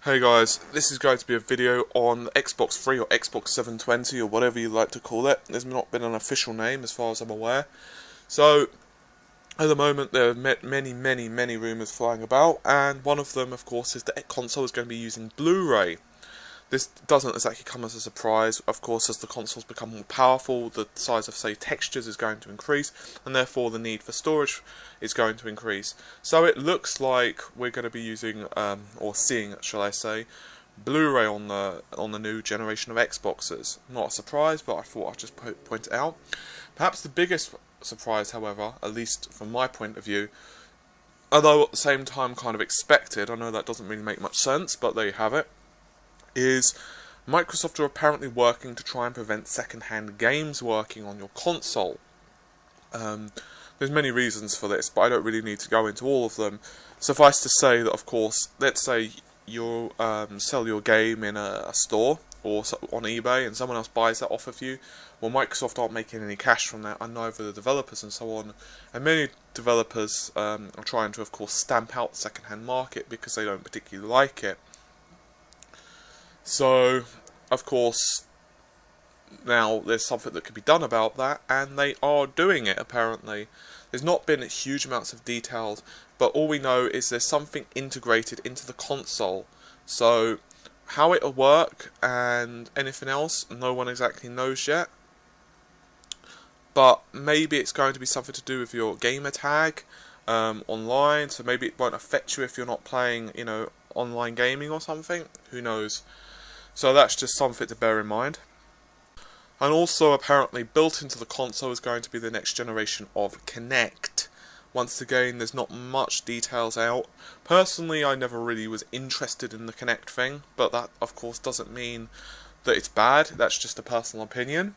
Hey guys, this is going to be a video on Xbox 3 or Xbox 720 or whatever you like to call it. There's not been an official name as far as I'm aware. So, at the moment there are many rumours flying about, and one of them of course is that console is going to be using Bluray. This doesn't exactly come as a surprise. Of course, as the consoles become more powerful, the size of, say, textures is going to increase, and therefore the need for storage is going to increase. So it looks like we're going to be using, or seeing, shall I say, Blu-ray on the new generation of Xboxes. Not a surprise, but I thought I'd just point it out. Perhaps the biggest surprise, however, at least from my point of view, although at the same time kind of expected, I know that doesn't really make much sense, but there you have it, is Microsoft are apparently working to try and prevent second-hand games working on your console. There's many reasons for this, but I don't really need to go into all of them. Suffice to say that, of course, let's say you sell your game in a store or on eBay and someone else buys that off of you. Well, Microsoft aren't making any cash from that, and neither the developers and so on. And many developers are trying to, of course, stamp out the second-hand market because they don't particularly like it. So, of course, now there's something that can be done about that, and they are doing it, apparently. There's not been huge amounts of details, but all we know is there's something integrated into the console. So, how it'll work and anything else, no one exactly knows yet. But maybe it's going to be something to do with your gamer tag online, so maybe it won't affect you if you're not playing, online gaming or something. Who knows? So that's just something to bear in mind. And also, apparently, built into the console is going to be the next generation of Kinect. Once again, there's not much details out. Personally, I never really was interested in the Kinect thing, but that, of course, doesn't mean that it's bad. That's just a personal opinion.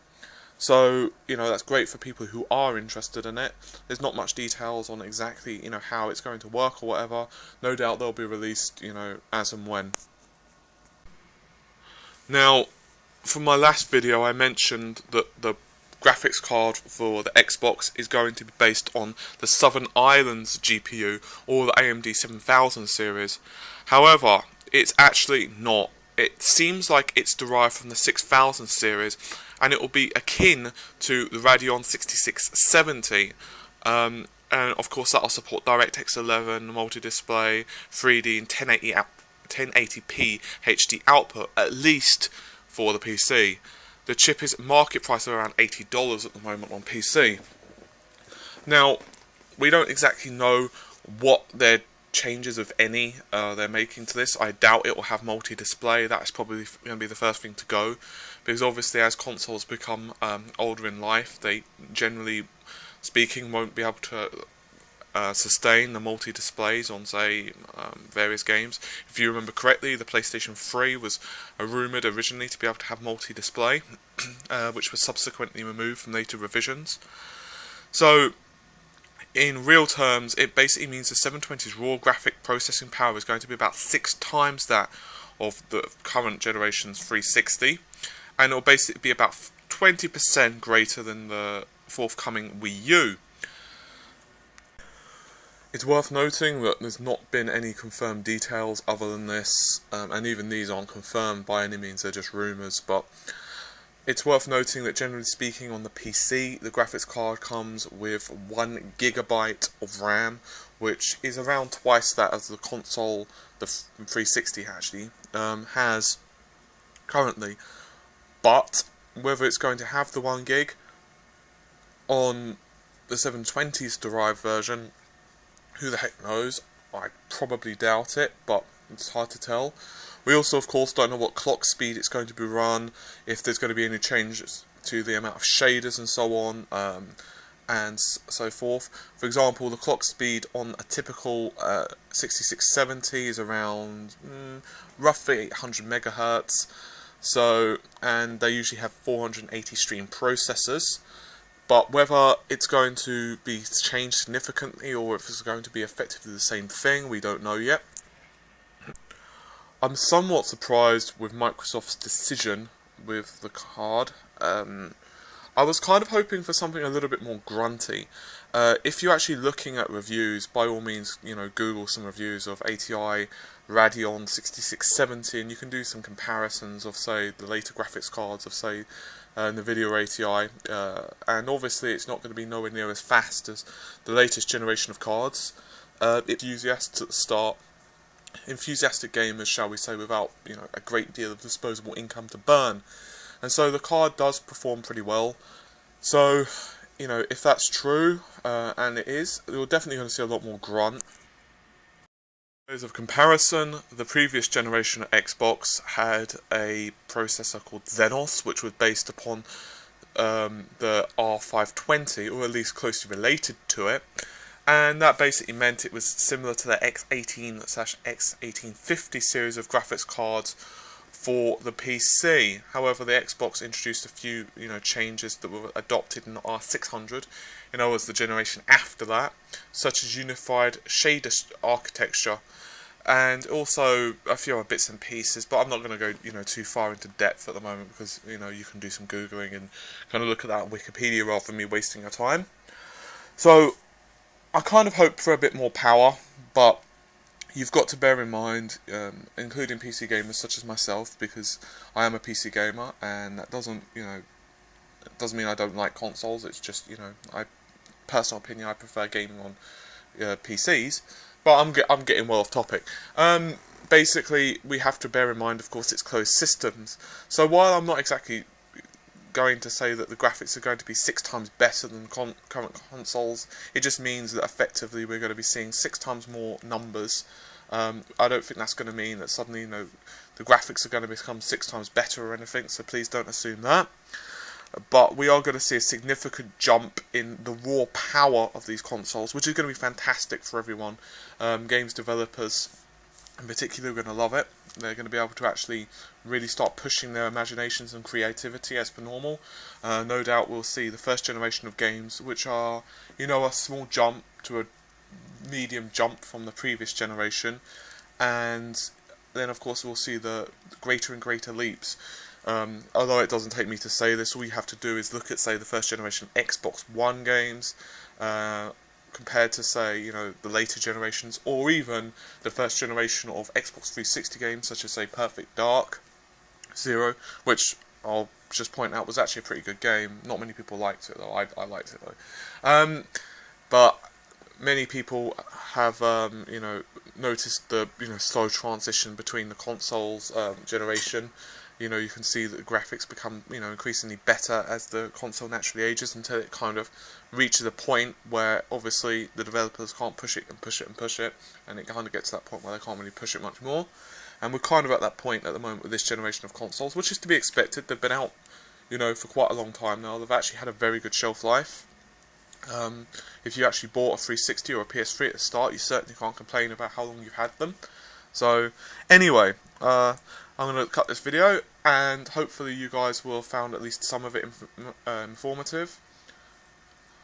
So, that's great for people who are interested in it. There's not much details on exactly, how it's going to work or whatever. No doubt they'll be released, as and when. Now, from my last video I mentioned that the graphics card for the Xbox is going to be based on the Southern Islands GPU or the AMD 7000 series. However, it's actually not. It seems like it's derived from the 6000 series, and it will be akin to the Radeon 6670. And of course that will support DirectX 11, multi-display, 3D and 1080p HD output, at least for the PC. The chip is market price of around $80 at the moment on PC. Now, we don't exactly know what their changes, if any, they're making to this. I doubt it will have multi-display. That's probably going to be the first thing to go, because obviously as consoles become older in life, they generally speaking won't be able to sustain the multi-displays on, say, various games. If you remember correctly, the PlayStation 3 was rumoured originally to be able to have multi-display, which was subsequently removed from later revisions. So, in real terms, it basically means the 720's raw graphic processing power is going to be about 6 times that of the current generation's 360, and it will basically be about 20% greater than the forthcoming Wii U. It's worth noting that there's not been any confirmed details other than this, and even these aren't confirmed by any means, they're just rumours, but it's worth noting that generally speaking on the PC, the graphics card comes with 1 GB of RAM, which is around twice that as the console, the 360 actually, has currently. But whether it's going to have the 1 gig on the 720's derived version, who the heck knows? I probably doubt it, but it's hard to tell. We also, of course, don't know what clock speed it's going to be run, if there's going to be any changes to the amount of shaders and so on, and so forth. For example, the clock speed on a typical 6670 is around roughly 800 megahertz. So, and they usually have 480 stream processors. But whether it's going to be changed significantly or if it's going to be effectively the same thing, we don't know yet. I'm somewhat surprised with Microsoft's decision with the card. I I was kind of hoping for something a little bit more grunty. If you're actually looking at reviews, by all means, Google some reviews of ATI Radeon 6670, and you can do some comparisons of, say, the later graphics cards of, say, NVIDIA ATI, and obviously it's not going to be nowhere near as fast as the latest generation of cards. Enthusiasts at the start, enthusiastic gamers, shall we say, without a great deal of disposable income to burn, and so the card does perform pretty well. So, if that's true, and it is, we're definitely going to see a lot more grunt. As of comparison, the previous generation of Xbox had a processor called Xenos, which was based upon the R520, or at least closely related to it, and that basically meant it was similar to the X18/X1850 series of graphics cards for the PC. However, the Xbox introduced a few changes that were adopted in the R600, in other words, the generation after that, such as unified shader architecture, and also a few other bits and pieces. But I'm not going to go too far into depth at the moment, because you can do some googling and kind of look at that on Wikipedia rather than me wasting your time. So I kind of hope for a bit more power, but you've got to bear in mind, including PC gamers such as myself, because I am a PC gamer, and that doesn't mean I don't like consoles. It's just personal opinion, I prefer gaming on PCs. But I'm getting well off topic. Basically, we have to bear in mind, of course, it's closed systems. So while I'm not exactly going to say that the graphics are going to be 6 times better than current consoles, it just means that effectively we're going to be seeing 6 times more numbers. I don't think that's going to mean that suddenly the graphics are going to become 6 times better or anything, so please don't assume that. But we are going to see a significant jump in the raw power of these consoles, which is going to be fantastic for everyone. Games developers in particular are going to love it. They're going to be able to actually really start pushing their imaginations and creativity as per normal. No doubt we'll see the first generation of games, which are, a small jump to a medium jump from the previous generation, and then of course we'll see the greater and greater leaps. Although it doesn't take me to say this, all you have to do is look at, say, the first generation Xbox One games, compared to, say, the later generations, or even the first generation of Xbox 360 games, such as, say, Perfect Dark Zero, which I'll just point out was actually a pretty good game. Not many people liked it, though. I liked it, though. But many people have, noticed the, slow transition between the consoles generation. You can see that the graphics become, increasingly better as the console naturally ages, until it kind of reaches a point where obviously the developers can't push it and push it and push it, and it kind of gets to that point where they can't really push it much more. And we're kind of at that point at the moment with this generation of consoles, which is to be expected. They've been out, for quite a long time now. They've actually had a very good shelf life. If you actually bought a 360 or a PS3 at the start, you certainly can't complain about how long you've had them. So, anyway, I'm going to cut this video, and hopefully you guys will have found at least some of it informative.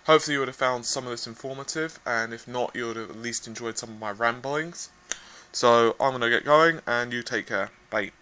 Hopefully you would have found some of this informative, and if not, you would have at least enjoyed some of my ramblings. So, I'm going to get going, and you take care. Bye.